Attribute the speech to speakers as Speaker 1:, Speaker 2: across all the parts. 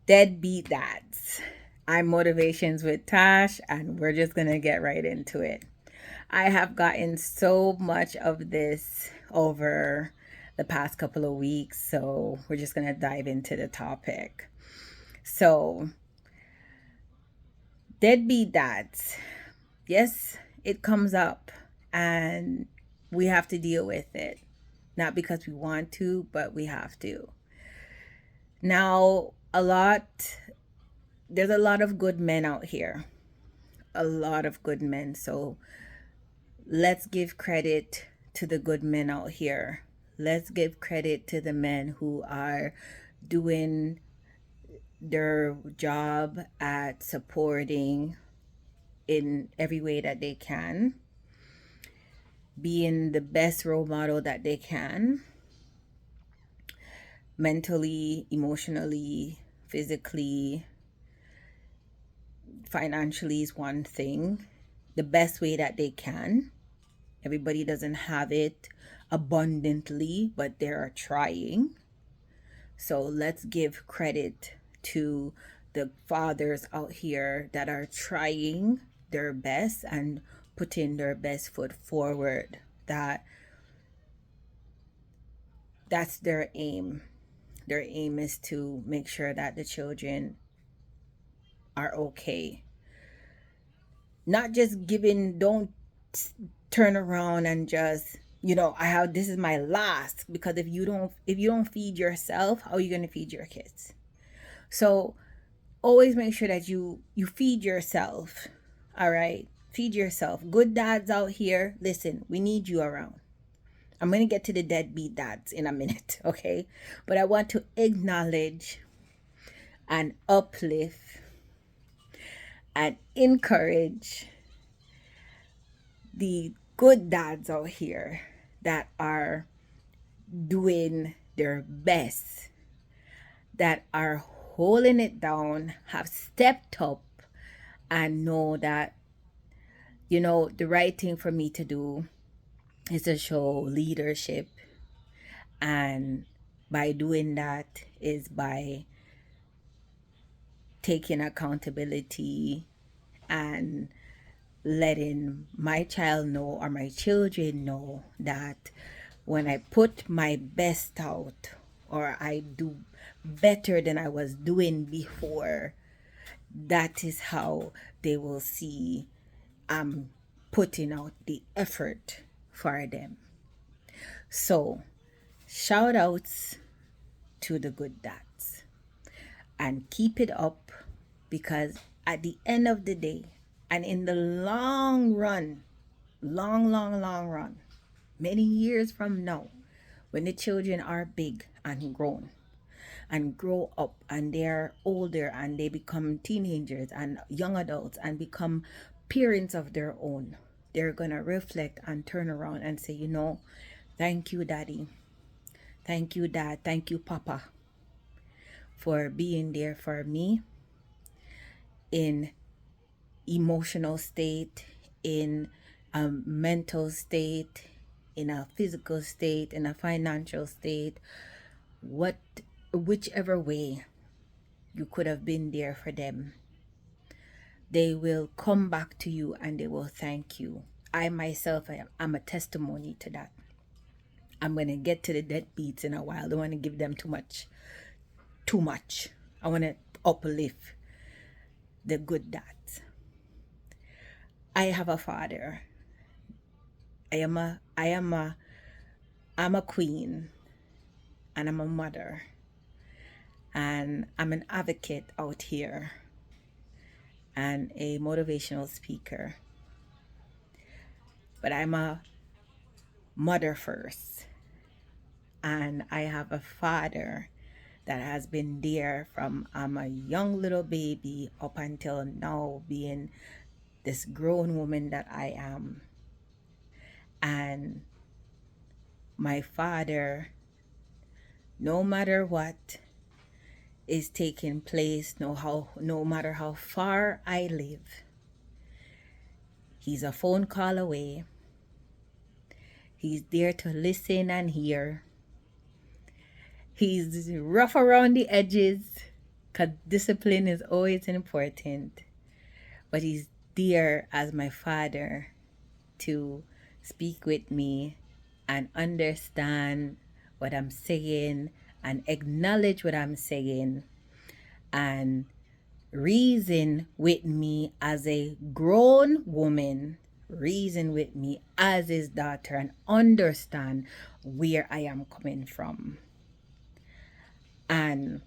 Speaker 1: Deadbeat Dads. I'm Motivations with Tash, and we're just going to get right into it. I have gotten so much of this over the past couple of weeks, so we're just going to dive into the topic. So, Deadbeat Dads. Yes, it comes up, and we have to deal with it. Not because we want to, but we have to. Now, there's a lot of good men out here, a lot of good men. So let's give credit to the good men out here. Let's give credit to the men who are doing their job at supporting in every way that they can, being the best role model that they can, mentally, emotionally, physically, financially is one thing, the best way that they can. Everybody doesn't have it abundantly, but they are trying. So let's give credit to the fathers out here that are trying their best and putting their best foot forward. That's their aim. Their aim is to make sure that the children are okay. Not just giving, don't turn around and just, I have, this is my last, because if you don't feed yourself, how are you going to feed your kids? So always make sure that you feed yourself. All right, feed yourself. Good dads out here, listen, we need you around. I'm going to get to the deadbeat dads in a minute, okay? But I want to acknowledge and uplift and encourage the good dads out here that are doing their best, that are holding it down, have stepped up, and know that, the right thing for me to do is to show leadership. And by doing that is by taking accountability and letting my child know or my children know that when I put my best out or I do better than I was doing before, that is how they will see I'm putting out the effort for them. So, shout outs to the good dads and keep it up, because at the end of the day and in the long run, long run, many years from now, when the children are big and grown and grow up and they're older and they become teenagers and young adults and become parents of their own, they're gonna reflect and turn around and say, thank you, daddy, thank you, dad, thank you, papa, for being there for me in emotional state, in a mental state, in a physical state, in a financial state, whichever way you could have been there for them. They will come back to you and they will thank you. I myself am a testimony to that. I'm going to get to the deadbeats in a while. I don't want to give them too much. I want to uplift the good dads. I have a father. I'm a queen, and I'm a mother, and I'm an advocate out here and a motivational speaker. But I'm a mother first, and I have a father that has been there from I'm a young little baby up until now, being this grown woman that I am. And my father, no matter what is taking place, no matter how far I live, he's a phone call away. He's there to listen and hear. He's rough around the edges, because discipline is always important. But he's there as my father to speak with me and understand what I'm saying and acknowledge what I'm saying and reason with me as a grown woman, reason with me as his daughter, and understand where I am coming from. And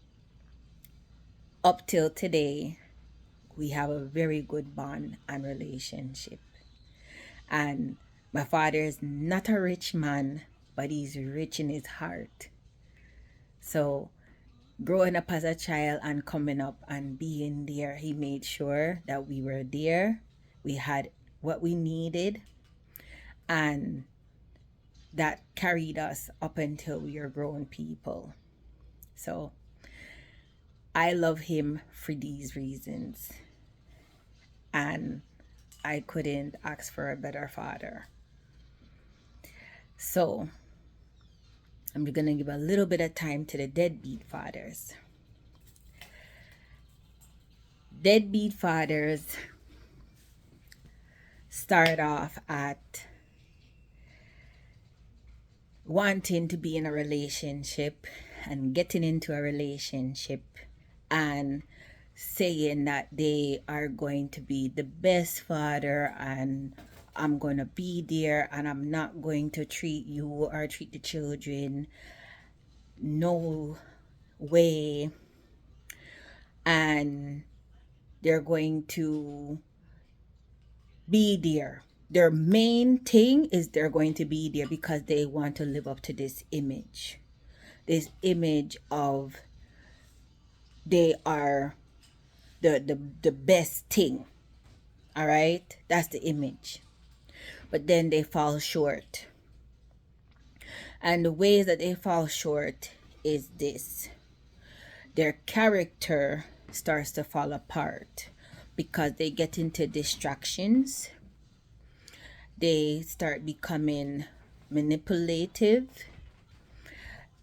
Speaker 1: up till today, we have a very good bond and relationship. And my father is not a rich man, but he's rich in his heart. So growing up as a child and coming up and being there, he made sure that we were there. We had what we needed, and that carried us up until we are grown people. So I love him for these reasons, and I couldn't ask for a better father. So I'm going to give a little bit of time to the deadbeat fathers. Deadbeat fathers start off at wanting to be in a relationship and getting into a relationship and saying that they are going to be the best father and I'm going to be there and I'm not going to treat you or treat the children no way, and they're going to be there. Their main thing is they're going to be there because they want to live up to this image of they are the best thing. All right, that's the image, but then they fall short. And the ways that they fall short is this: their character starts to fall apart because they get into distractions. They start becoming manipulative.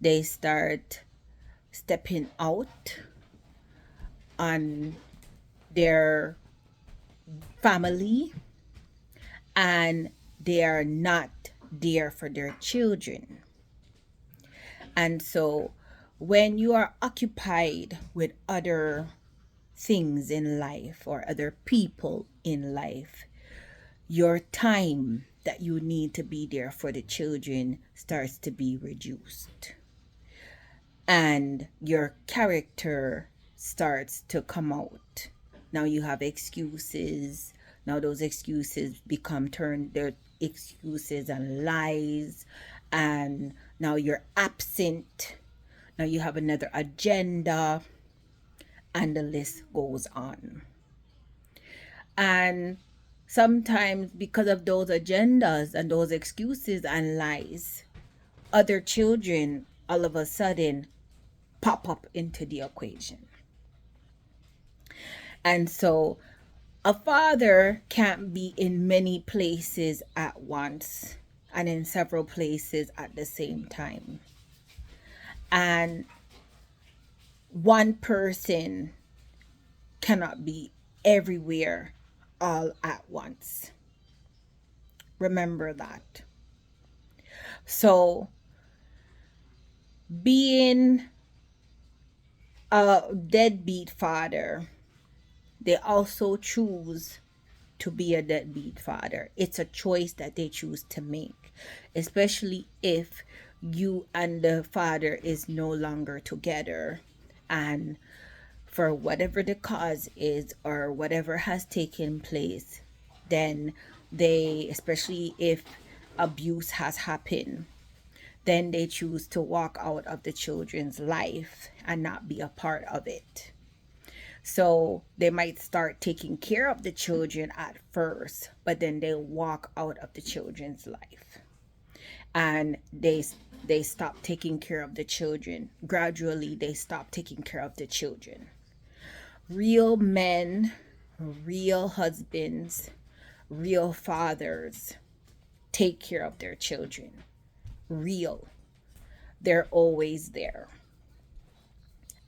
Speaker 1: They start stepping out on their family, and they are not there for their children. And so when you are occupied with other things in life or other people in life, your time that you need to be there for the children starts to be reduced. And your character starts to come out. Now you have excuses. Now those excuses become their excuses and lies. And now you're absent. Now you have another agenda. And the list goes on. And sometimes because of those agendas and those excuses and lies, other children all of a sudden pop up into the equation. And so a father can't be in many places at once and in several places at the same time. And one person cannot be everywhere all at once. Remember that. So being a deadbeat father, they also choose to be a deadbeat father. It's a choice that they choose to make, especially if you and the father is no longer together, and for whatever the cause is or whatever has taken place, then they, especially if abuse has happened, then they choose to walk out of the children's life and not be a part of it. So they might start taking care of the children at first, but then they walk out of the children's life. And they stop taking care of the children. Gradually, they stop taking care of the children. Real men, real husbands, real fathers take care of their children. Real. They're always there.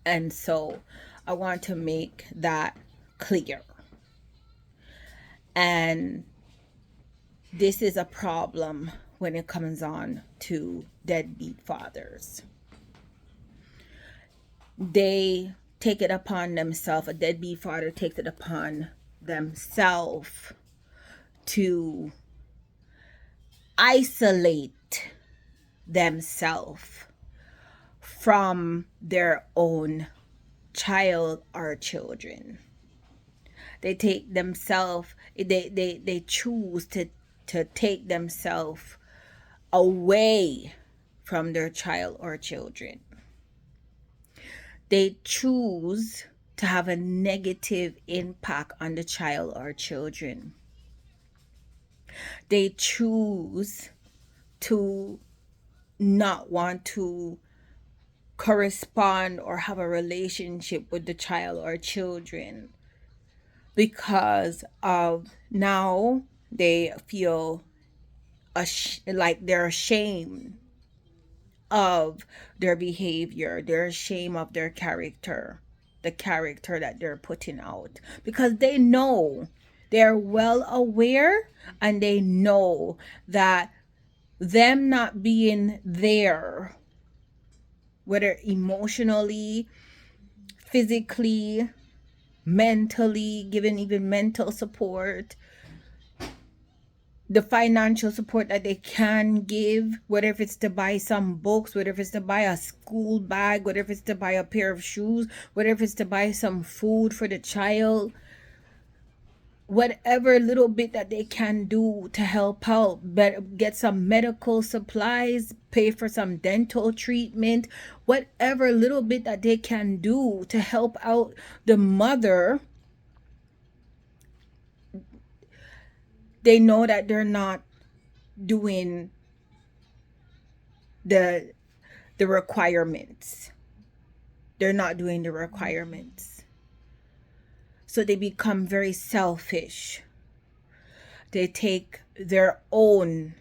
Speaker 1: And so I want to make that clear. And this is a problem when it comes on to deadbeat fathers. They take it upon themselves, a deadbeat father takes it upon themselves to isolate themselves from their own child or children. They take themselves, they choose to take themselves away from their child or children. They choose to have a negative impact on the child or children. They choose to not want to correspond or have a relationship with the child or children because of now they feel like they're ashamed of their behavior, they're ashamed of their character, the character that they're putting out, because they know, they're well aware, and they know that them not being there, whether emotionally, physically, mentally, giving even mental support, the financial support that they can give, whether if it's to buy some books, whether if it's to buy a school bag, whether if it's to buy a pair of shoes, whether if it's to buy some food for the child, whatever little bit that they can do to help out, get some medical supplies, pay for some dental treatment, whatever little bit that they can do to help out the mother, they know that they're not doing the requirements. They're not doing the requirements. So they become very selfish. They take their own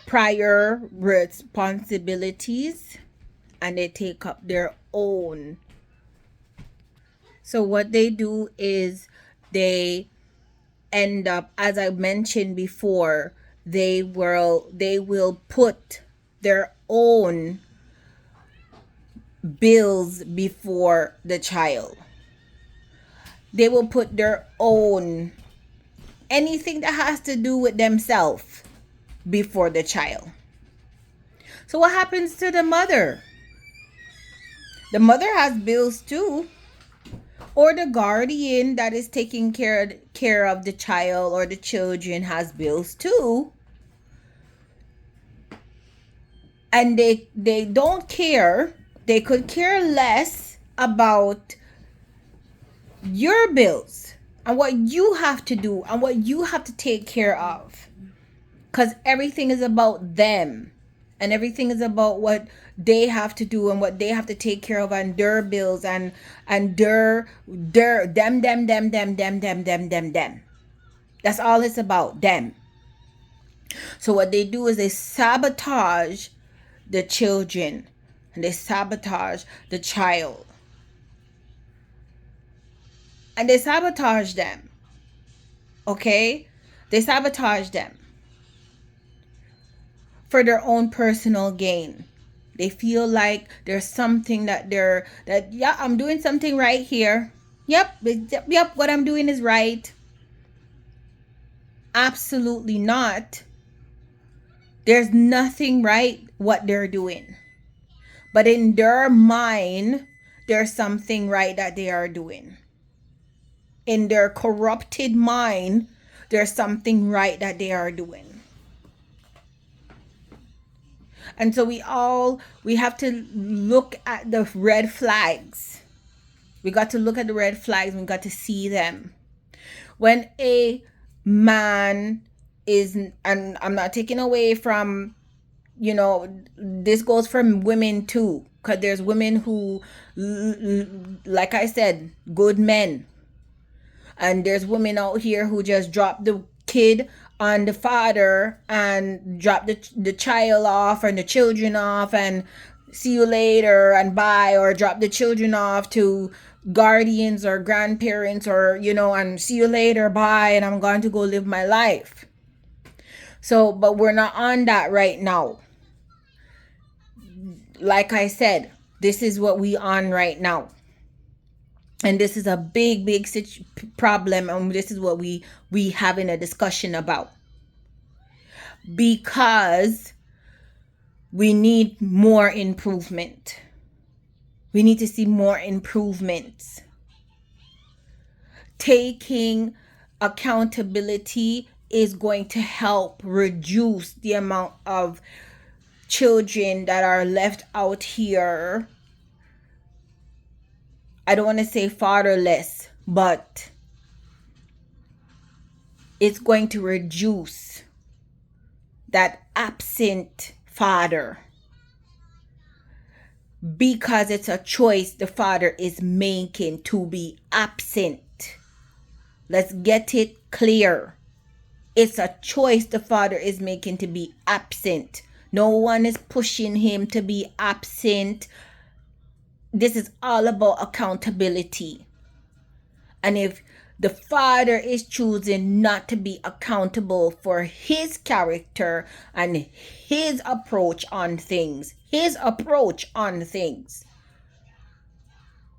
Speaker 1: prior responsibilities and they take up their own. So what they do is they end up, as I mentioned before, they will put their own bills before the child. They will put their own, anything that has to do with themselves before the child. So what happens to the mother? The mother has bills too. Or the guardian that is taking care of the child or the children has bills too. And they don't care. They could care less about your bills and what you have to do and what you have to take care of. Because everything is about them. And everything is about what they have to do and what they have to take care of and their bills and their them. That's all it's about, them. So what they do is they sabotage the children and they sabotage the child. And they sabotage them. Okay? They sabotage them for their own personal gain. They feel like there's something that yeah, I'm doing something right here. Yep, what I'm doing is right. Absolutely not. There's nothing right what they're doing. But in their mind, there's something right that they are doing. In their corrupted mind, there's something right that they are doing. And so we have to look at the red flags. We got to look at the red flags. We got to see them. When a man is, and I'm not taking away from, this goes from women too. Because there's women who, like I said, good men. And there's women out here who just drop the kid on the father and drop the child off and the children off and see you later and bye, or drop the children off to guardians or grandparents, or and see you later, bye, and I'm going to go live my life. So, but we're not on that right now. Like I said, this is what we on right now. And this is a big problem, and this is what we having a discussion about, because we need more improvement. We need to see more improvements. Taking accountability is going to help reduce the amount of children that are left out here. I don't want to say fatherless, but it's going to reduce that absent father, because it's a choice the father is making to be absent. Let's get it clear. It's a choice the father is making to be absent. No one is pushing him to be absent. This is all about accountability. And if the father is choosing not to be accountable for his character and his approach on things,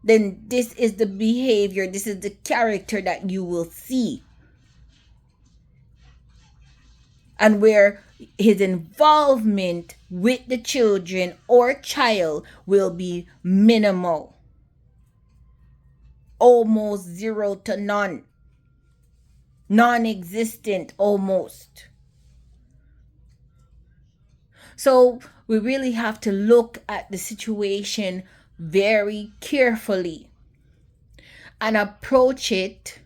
Speaker 1: then this is the behavior, this is the character that you will see. And where his involvement with the children or child will be minimal. Almost zero to none. Non-existent almost. So we really have to look at the situation very carefully and approach it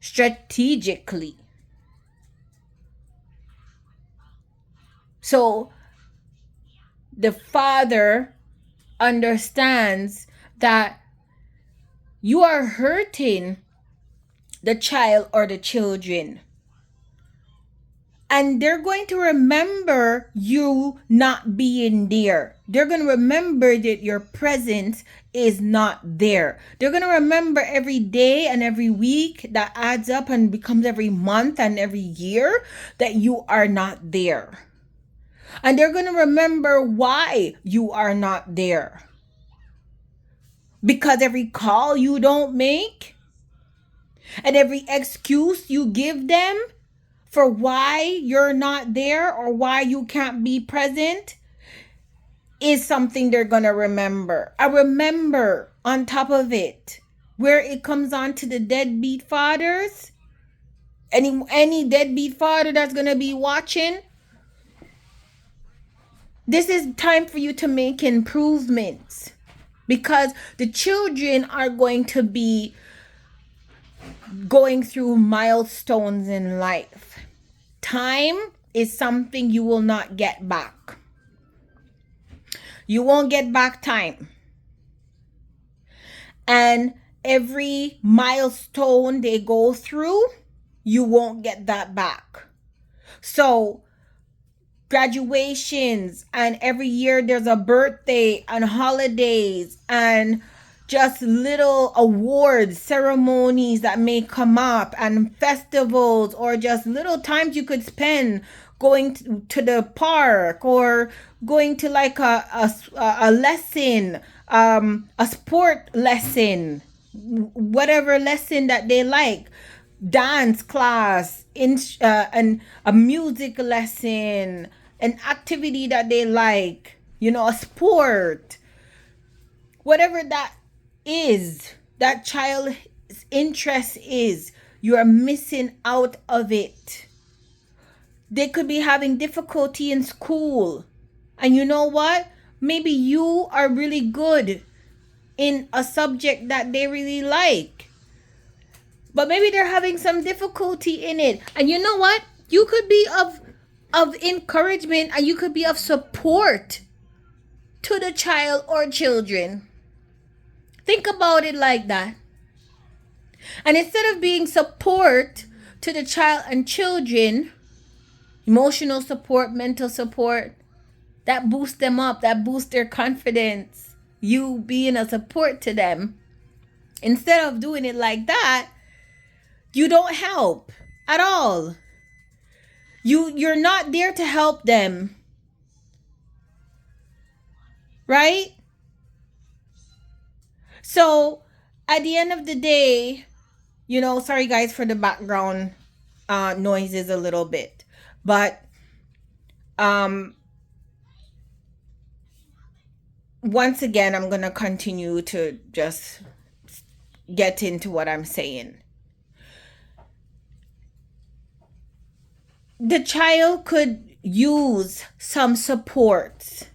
Speaker 1: strategically. So the father understands that you are hurting the child or the children, and they're going to remember you not being there. They're going to remember that your presence is not there. They're going to remember every day and every week that adds up and becomes every month and every year that you are not there. And they're going to remember why you are not there. Because every call you don't make and every excuse you give them for why you're not there or why you can't be present is something they're going to remember. I remember, on top of it, where it comes on to the deadbeat fathers, any deadbeat father that's going to be watching, this is time for you to make improvements, because the children are going to be going through milestones in life. Time is something you will not get back. You won't get back time. And every milestone they go through, you won't get that back. So graduations, and every year there's a birthday and holidays and just little awards, ceremonies that may come up, and festivals, or just little times you could spend going to the park, or going to like a lesson, a sport lesson, whatever lesson that they like, dance class, and a music lesson, an activity that they like, a sport, whatever that is, that child's interest is, you are missing out of it. They could be having difficulty in school, and you know what? Maybe you are really good in a subject that they really like, but maybe they're having some difficulty in it. And you know what? You could be of encouragement, and you could be of support to the child or children. Think about it like that. And instead of being support to the child and children, emotional support, mental support, that boosts them up, that boosts their confidence. You being a support to them. Instead of doing it like that, you don't help at all. You're not there to help them. Right? So at the end of the day, sorry guys for the background noises a little bit. But once again, I'm going to continue to just get into what I'm saying. The child could use some support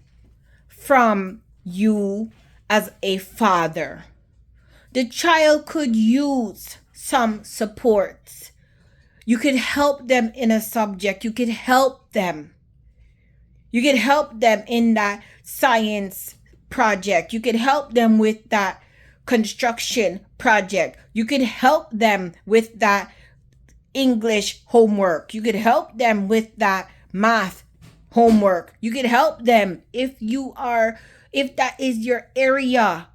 Speaker 1: from you as a father. The child could use some support. You could help them in a subject. You could help them. You could help them in that science project. You could help them with that construction project. You could help them with that English homework. You could help them with that math homework. You could help them if that is your area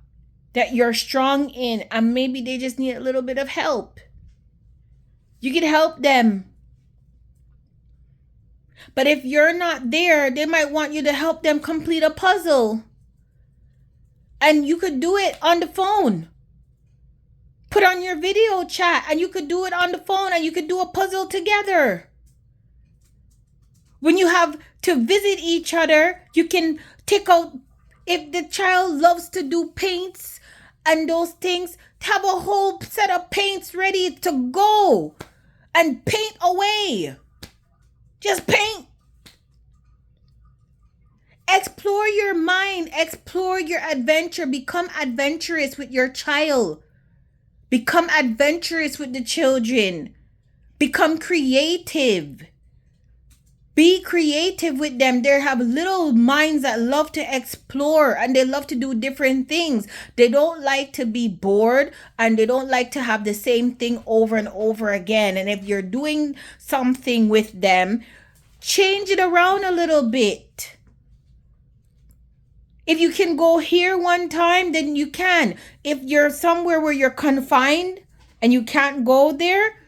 Speaker 1: that you're strong in, and maybe they just need a little bit of help. You could help them. But if you're not there, they might want you to help them complete a puzzle. And you could do it on the phone. Put on your video chat and you could do it on the phone and you could do a puzzle together. When you have to visit each other, you can take out, if the child loves to do paints and those things, have a whole set of paints ready to go and paint away. Just paint. Explore your mind. Explore your adventure. Become adventurous with your child. Become adventurous with the children. Become creative. Be creative with them. They have little minds that love to explore and they love to do different things. They don't like to be bored and they don't like to have the same thing over and over again. And if you're doing something with them, change it around a little bit. If you can go here one time, then you can. If you're somewhere where you're confined and you can't go there,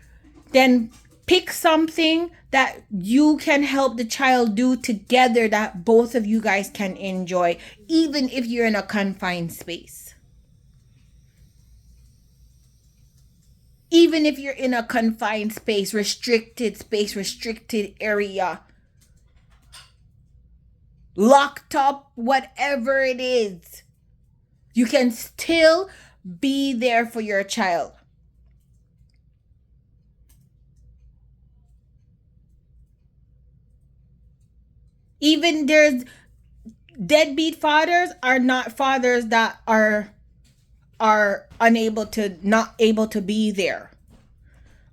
Speaker 1: then pick something that you can help the child do together that both of you guys can enjoy, even if you're in a confined space. Even if you're in a confined space, restricted area, locked up, whatever it is, you can still be there for your child. Even there's deadbeat fathers are not fathers that are not able to be there.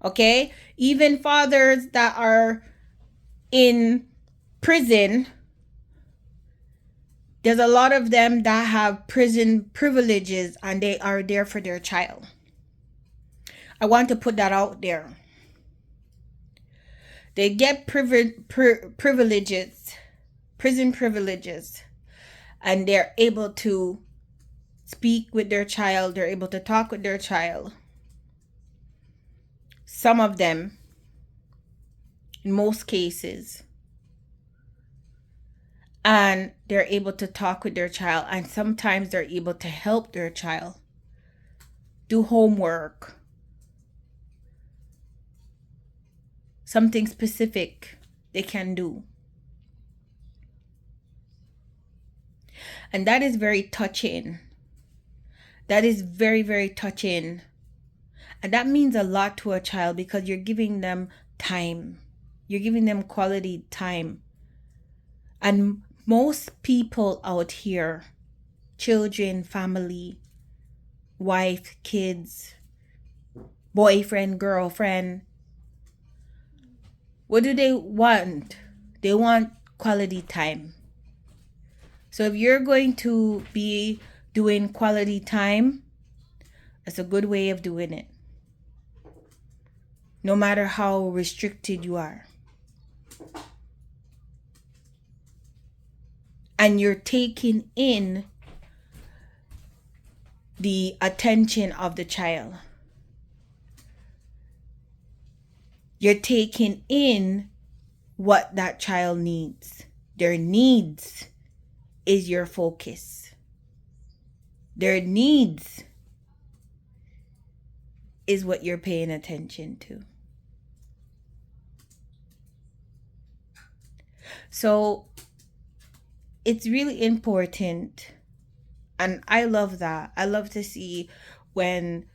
Speaker 1: Okay? Even fathers that are in prison, there's a lot of them that have prison privileges and they are there for their child. I want to put that out there. They get privileges, prison privileges, and they're able to speak with their child. They're able to talk with their child. Some of them, in most cases, and they're able to talk with their child, and sometimes they're able to help their child do homework, something specific they can do. And that is very touching. That is very, very touching. And that means a lot to a child because you're giving them time. You're giving them quality time. And most people out here, children, family, wife, kids, boyfriend, girlfriend, what do they want? They want quality time. So if you're going to be doing quality time, that's a good way of doing it. no matter how restricted you are. And you're taking in the attention of the child. You're taking in what that child needs. Their needs is your focus. Their needs is what you're paying attention to. So it's really important. And I love that. I love to see when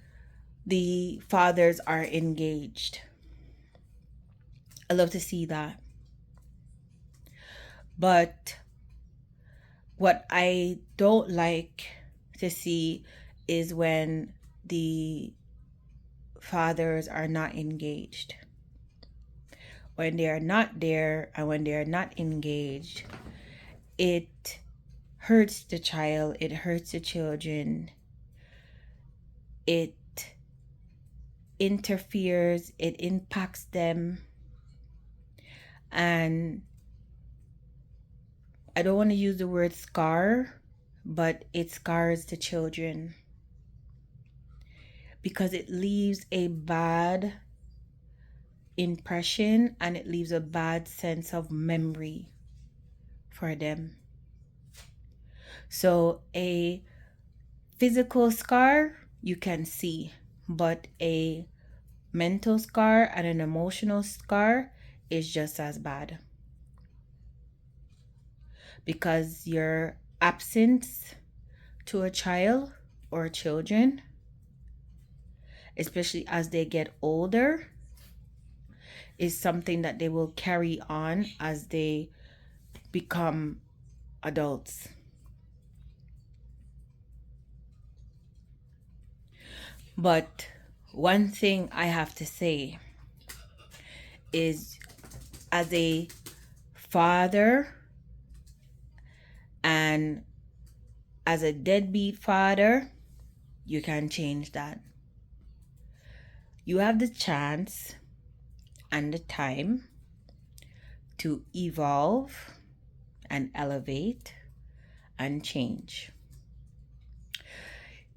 Speaker 1: the fathers are engaged. I love to see that. But what I don't like to see is when the fathers are not engaged. When they are not there and when they are not engaged, it hurts the child, it hurts the children, it interferes, it impacts them. And I don't want to use the word scar, but it scars the children because it leaves a bad impression and it leaves a bad sense of memory for them. So a physical scar you can see, but a mental scar and an emotional scar is just as bad, because your absence to a child or children, especially as they get older, is something that they will carry on as they become adults. But one thing I have to say is, as a father and as a deadbeat father, you can change that. You have the chance and the time to evolve and elevate and change.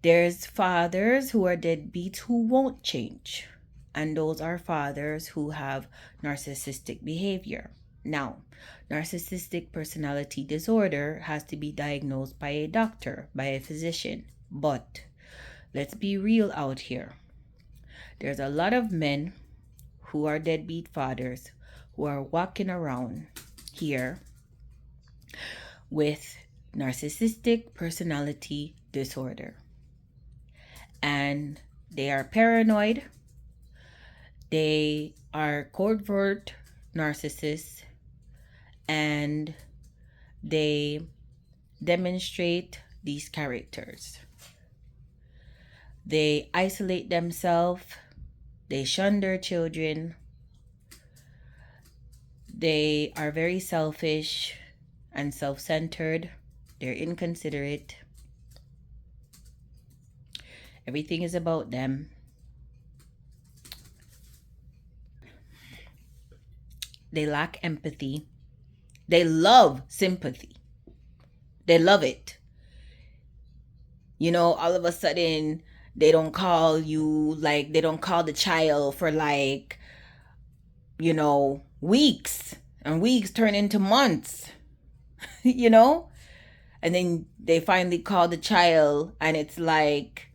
Speaker 1: There's fathers who are deadbeats who won't change, and those are fathers who have narcissistic behavior. Now, narcissistic personality disorder has to be diagnosed by a doctor, by a physician. But let's be real out here. There's a lot of men who are deadbeat fathers who are walking around here with narcissistic personality disorder. And they are paranoid. They are covert narcissists, and they demonstrate these characters. They isolate themselves. They shun their children. They are very selfish and self-centered. They're inconsiderate. Everything is about them. They lack empathy. They love sympathy. They love it. You know, all of a sudden, they don't call you, like, they don't call the child for, like, you know, weeks. And weeks turn into months, you know? And then they finally call the child and it's like,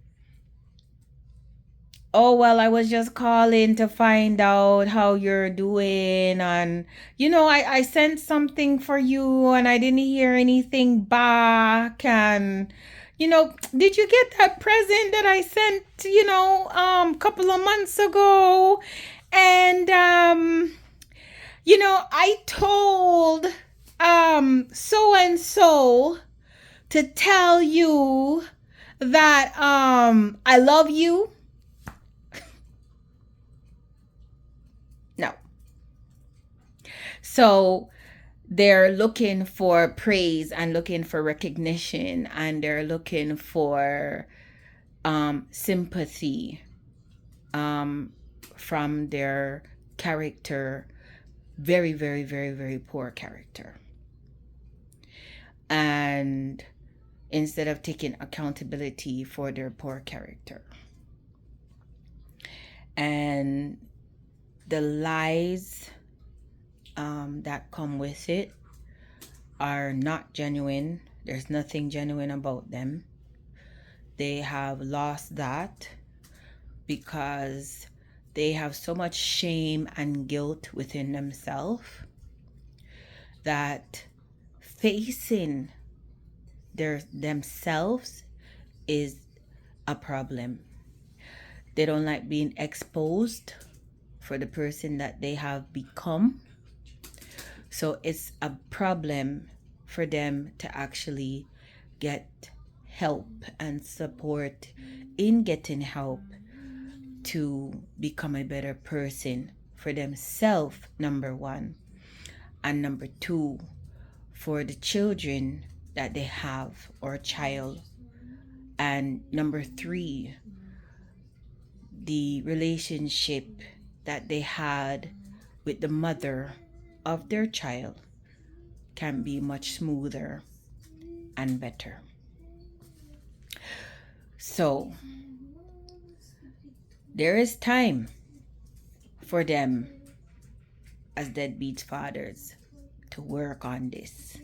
Speaker 1: oh, well, I was just calling to find out how you're doing. And, you know, I sent something for you and I didn't hear anything back. And, you know, did you get that present that I sent, you know, a couple of months ago? And, you know, I told so and so to tell you that I love you. No. So they're looking for praise and looking for recognition, and they're looking for sympathy from their character, very, very, very, very poor character. And instead of taking accountability for their poor character. And the lies that come with it are not genuine. There's nothing genuine about them. They have lost that because they have so much shame and guilt within themselves that facing themselves is a problem. They don't like being exposed for the person that they have become. So it's a problem for them to actually get help and support in getting help to become a better person for themselves, number one. And number two, for the children that they have or child. And number three, the relationship that they had with the mother of their child can be much smoother and better. So there is time for them as deadbeat fathers to work on this.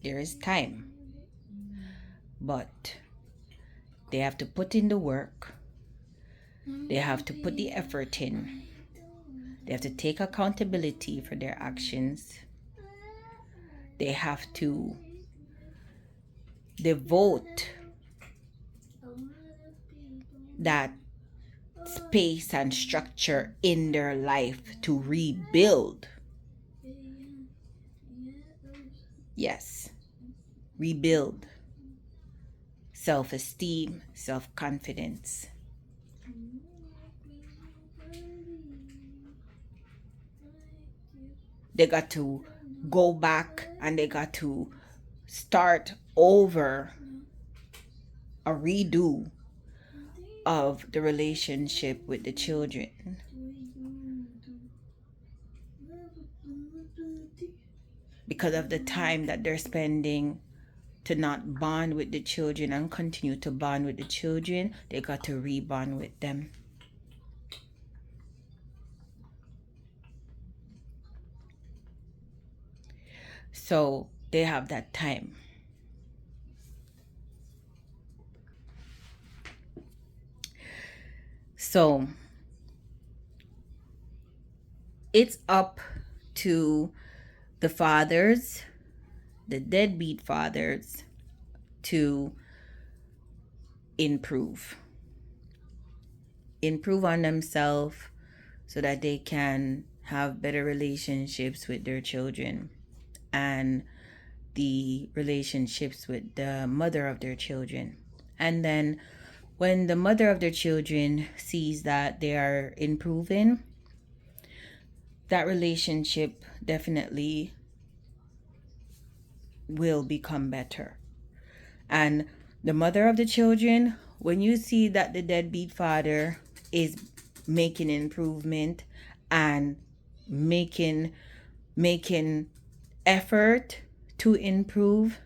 Speaker 1: There is time, but they have to put in the work. They have to put the effort in. They have to take accountability for their actions. They have to devote that space and structure in their life to rebuild. Yes, rebuild self-esteem, self-confidence. They got to go back and they got to start over a redo of the relationship with the children. Because of the time that they're spending to not bond with the children and continue to bond with the children, they got to rebond with them. So they have that time. So it's up to the fathers, the deadbeat fathers, to improve on themselves so that they can have better relationships with their children and the relationships with the mother of their children. And then when the mother of their children sees that they are improving, that relationship definitely will become better. And the mother of the children, when you see that the deadbeat father is making improvement and making effort to improve,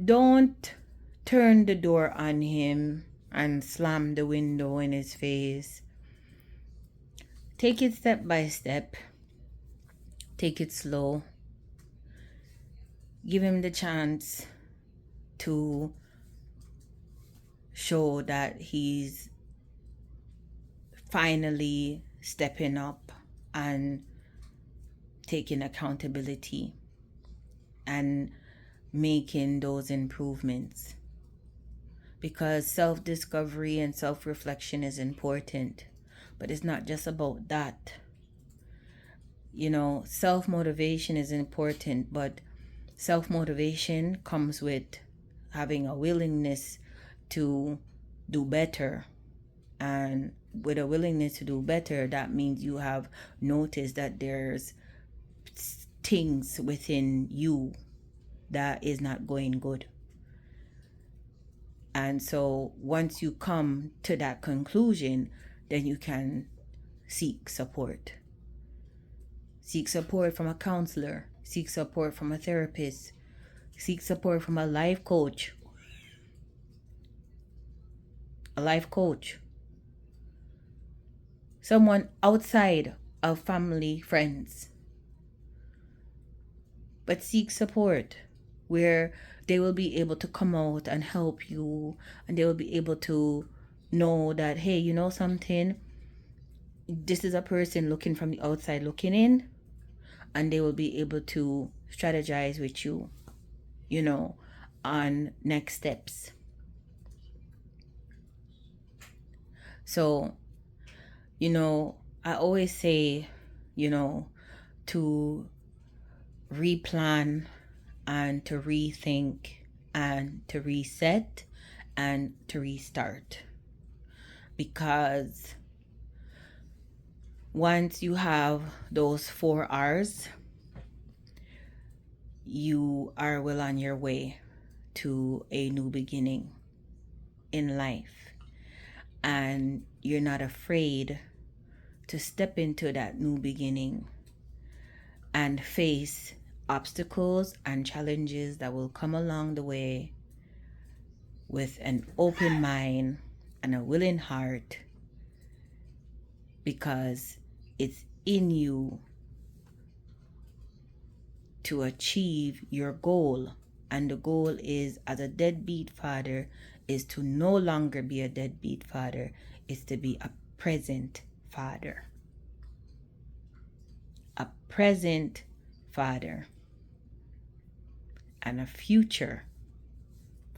Speaker 1: don't turn the door on him and slam the window in his face. Take it step by step. Take it slow. Give him the chance to show that he's finally stepping up and taking accountability and making those improvements. Because self-discovery and self-reflection is important, but it's not just about that. You know, self-motivation is important, but self-motivation comes with having a willingness to do better. And with a willingness to do better, that means you have noticed that there's things within you that is not going good. And so once you come to that conclusion, then you can seek support. Seek support from a counselor. Seek support from a therapist. Seek support from a life coach. A life coach. Someone outside of family, friends. But seek support where they will be able to come out and help you, and they will be able to know that, hey, you know something, this is a person looking from the outside looking in, and they will be able to strategize with you, you know, on next steps. So, you know, I always say, you know, to replan and to rethink and to reset and to restart. Because once you have those 4 R's, you are well on your way to a new beginning in life. And you're not afraid to step into that new beginning and face obstacles and challenges that will come along the way with an open mind and a willing heart, because it's in you to achieve your goal. And the goal is, as a deadbeat father, is to no longer be a deadbeat father. It's to be a present father. A present father and a future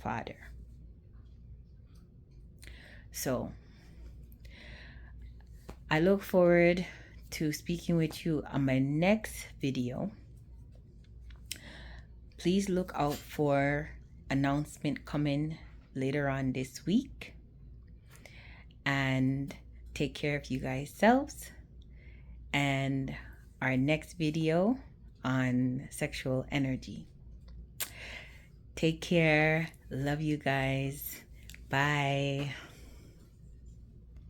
Speaker 1: father. So I look forward to speaking with you on my next video. Please look out for announcement coming later on this week. And take care of you guys selves. And our next video on sexual energy. Take care. Love you guys. Bye.